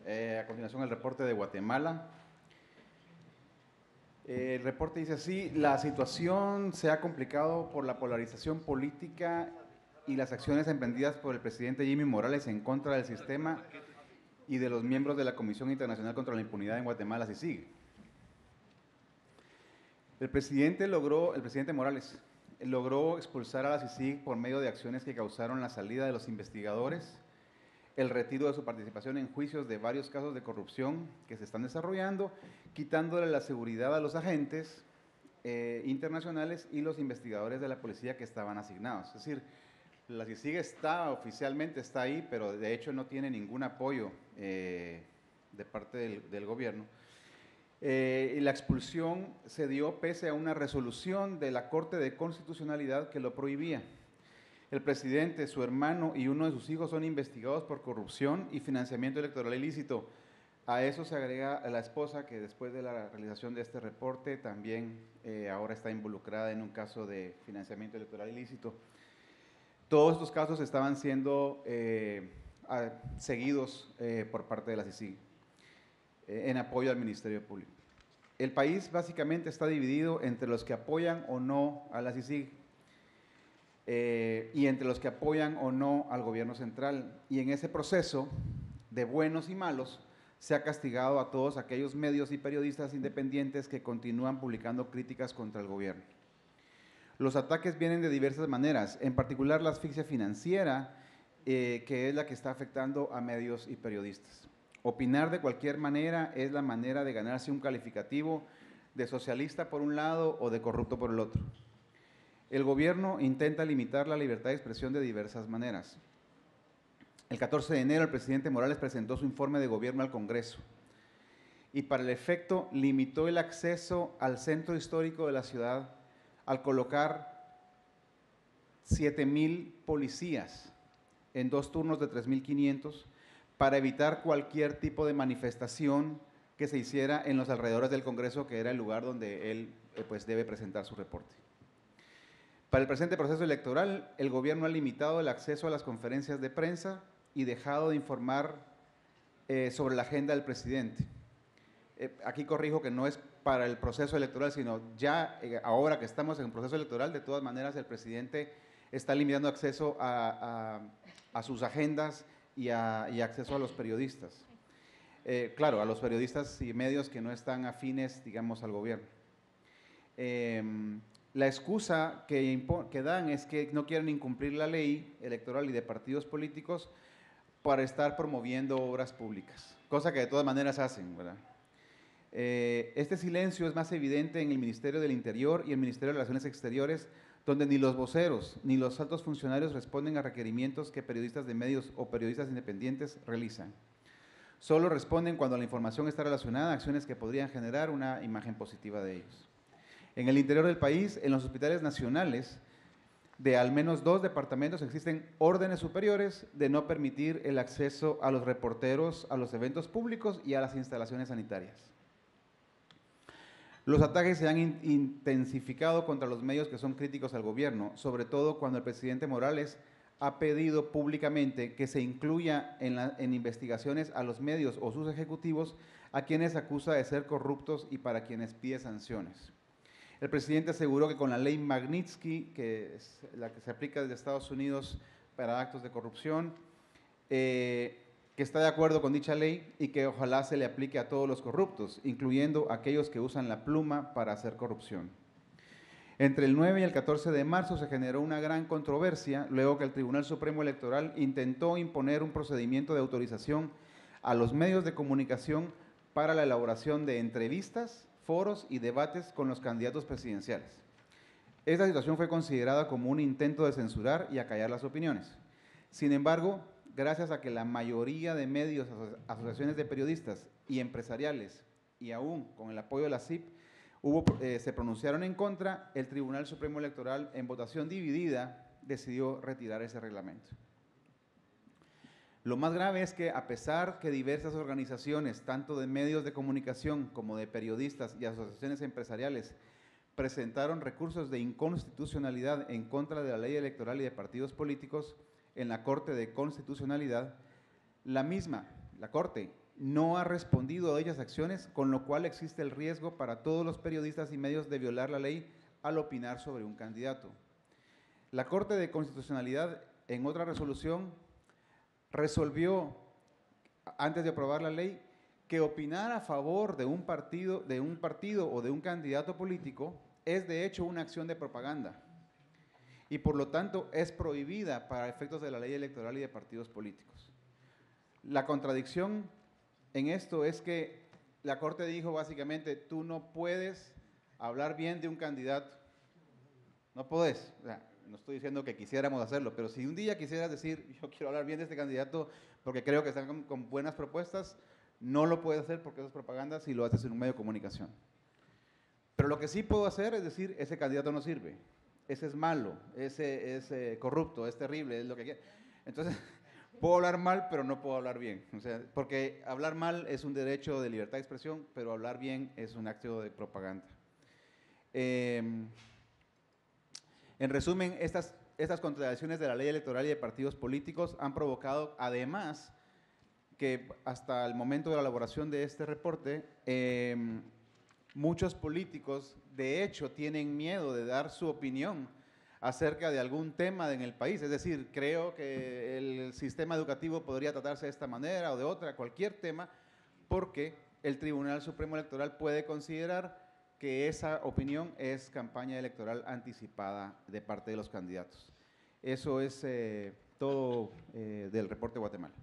A continuación, el reporte de Guatemala. El reporte dice así: la situación se ha complicado por la polarización política y las acciones emprendidas por el presidente Jimmy Morales en contra del sistema y de los miembros de la Comisión Internacional contra la Impunidad en Guatemala, CICIG. El presidente Morales logró expulsar a la CICIG por medio de acciones que causaron la salida de los investigadores, el retiro de su participación en juicios de varios casos de corrupción que se están desarrollando, quitándole la seguridad a los agentes internacionales y los investigadores de la policía que estaban asignados. Es decir, la CICIG oficialmente está ahí, pero de hecho no tiene ningún apoyo de parte del gobierno. Y la expulsión se dio pese a una resolución de la Corte de Constitucionalidad que lo prohibía. El presidente, su hermano y uno de sus hijos son investigados por corrupción y financiamiento electoral ilícito. A eso se agrega la esposa, que después de la realización de este reporte también ahora está involucrada en un caso de financiamiento electoral ilícito. Todos estos casos estaban siendo seguidos por parte de la CICIG en apoyo al Ministerio Público. El país básicamente está dividido entre los que apoyan o no a la CICIG y entre los que apoyan o no al gobierno central. Y en ese proceso de buenos y malos se ha castigado a todos aquellos medios y periodistas independientes que continúan publicando críticas contra el gobierno. Los ataques vienen de diversas maneras, en particular la asfixia financiera, que es la que está afectando a medios y periodistas. Opinar de cualquier manera es la manera de ganarse un calificativo de socialista por un lado o de corrupto por el otro. El gobierno intenta limitar la libertad de expresión de diversas maneras. El 14 de enero el presidente Morales presentó su informe de gobierno al Congreso y para el efecto limitó el acceso al centro histórico de la ciudad al colocar 7,000 policías en 2 turnos de 3,500 para evitar cualquier tipo de manifestación que se hiciera en los alrededores del Congreso, que era el lugar donde él pues, debe presentar su reporte. Para el presente proceso electoral, el gobierno ha limitado el acceso a las conferencias de prensa y dejado de informar sobre la agenda del presidente. Aquí corrijo que no es para el proceso electoral, sino ya ahora que estamos en un proceso electoral, de todas maneras el presidente está limitando acceso a sus agendas y acceso a los periodistas. Claro, a los periodistas y medios que no están afines, digamos, al gobierno. La excusa que dan es que no quieren incumplir la ley electoral y de partidos políticos para estar promoviendo obras públicas, cosa que de todas maneras hacen, ¿verdad? Este silencio es más evidente en el Ministerio del Interior y el Ministerio de Relaciones Exteriores, donde ni los voceros ni los altos funcionarios responden a requerimientos que periodistas de medios o periodistas independientes realizan. Solo responden cuando la información está relacionada a acciones que podrían generar una imagen positiva de ellos. En el interior del país, en los hospitales nacionales de al menos 2 departamentos existen órdenes superiores de no permitir el acceso a los reporteros, a los eventos públicos y a las instalaciones sanitarias. Los ataques se han intensificado contra los medios que son críticos al gobierno, sobre todo cuando el presidente Morales ha pedido públicamente que se incluya en investigaciones a los medios o sus ejecutivos a quienes acusa de ser corruptos y para quienes pide sanciones. El presidente aseguró que con la ley Magnitsky, que es la que se aplica desde Estados Unidos para actos de corrupción, que está de acuerdo con dicha ley y que ojalá se le aplique a todos los corruptos, incluyendo aquellos que usan la pluma para hacer corrupción. Entre el 9 y el 14 de marzo se generó una gran controversia luego que el Tribunal Supremo Electoral intentó imponer un procedimiento de autorización a los medios de comunicación para la elaboración de entrevistas, foros y debates con los candidatos presidenciales. Esta situación fue considerada como un intento de censurar y acallar las opiniones. Sin embargo, gracias a que la mayoría de medios, asociaciones de periodistas y empresariales, y aún con el apoyo de la CIP, se pronunciaron en contra, el Tribunal Supremo Electoral, en votación dividida, decidió retirar ese reglamento. Lo más grave es que, a pesar que diversas organizaciones, tanto de medios de comunicación como de periodistas y asociaciones empresariales, presentaron recursos de inconstitucionalidad en contra de la ley electoral y de partidos políticos en la Corte de Constitucionalidad, la Corte no ha respondido a dichas acciones, con lo cual existe el riesgo para todos los periodistas y medios de violar la ley al opinar sobre un candidato. La Corte de Constitucionalidad, en otra resolución, resolvió, antes de aprobar la ley, que opinar a favor de un partido o de un candidato político es de hecho una acción de propaganda y por lo tanto es prohibida para efectos de la ley electoral y de partidos políticos. La contradicción en esto es que la Corte dijo básicamente, tú no puedes hablar bien de un candidato, no podés, o sea, no estoy diciendo que quisiéramos hacerlo, pero si un día quisieras decir, yo quiero hablar bien de este candidato porque creo que están con buenas propuestas, no lo puedes hacer porque eso es propaganda si lo haces en un medio de comunicación. Pero lo que sí puedo hacer es decir, ese candidato no sirve, ese es malo, ese es corrupto, es terrible, es lo que quiera. Entonces, puedo hablar mal, pero no puedo hablar bien. O sea, porque hablar mal es un derecho de libertad de expresión, pero hablar bien es un acto de propaganda. En resumen, estas contradicciones de la ley electoral y de partidos políticos han provocado, además, que hasta el momento de la elaboración de este reporte, muchos políticos, de hecho, tienen miedo de dar su opinión acerca de algún tema en el país. Es decir, creo que el sistema educativo podría tratarse de esta manera o de otra, cualquier tema, porque el Tribunal Supremo Electoral puede considerar que esa opinión es campaña electoral anticipada de parte de los candidatos. Eso es todo del reporte de Guatemala.